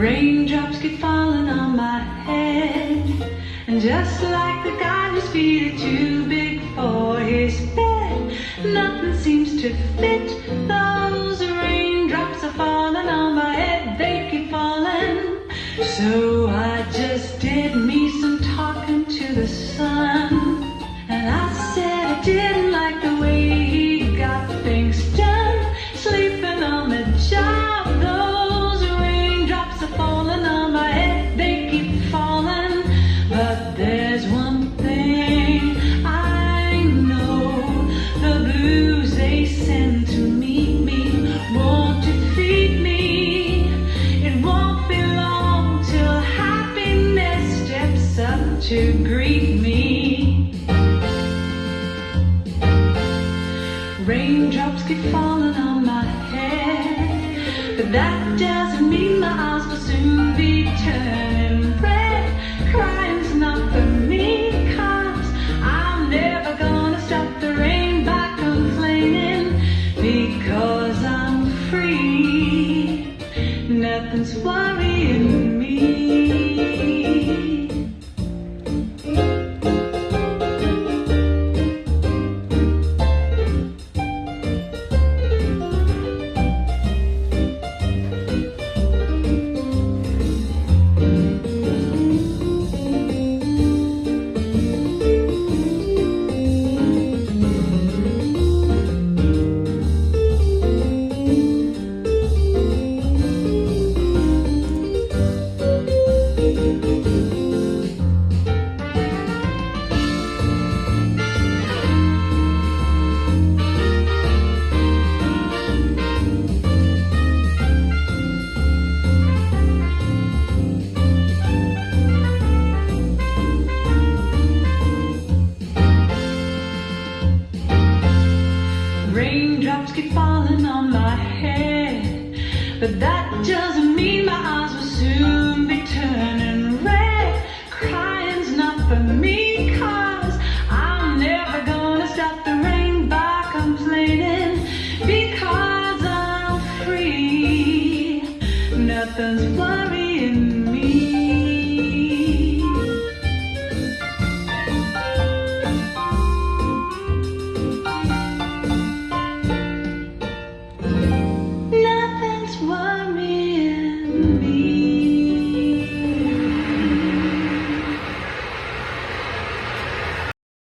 Raindrops keep falling on my head, and just like the guy whose feet are too big for his bed, nothing seems to fit. Those raindrops are falling on my head, they keep falling. So I just did me some talking to the sun, and I said I didn't like the way he got things done, sleeping on the job. Those raindrops are falling on my head, they keep falling. But there's one thing I know, the blues they send to meet me won't defeat me. It won't be long till happiness steps up to greet me. Raindrops keep falling on my head, but that doesn't mean my eyes will soon be turning red. Crying's not for me, 'cause I'm never gonna stop the rain by complaining, because I'm free. Nothing's worrying me. Raindrops keep falling on my head, but that doesn't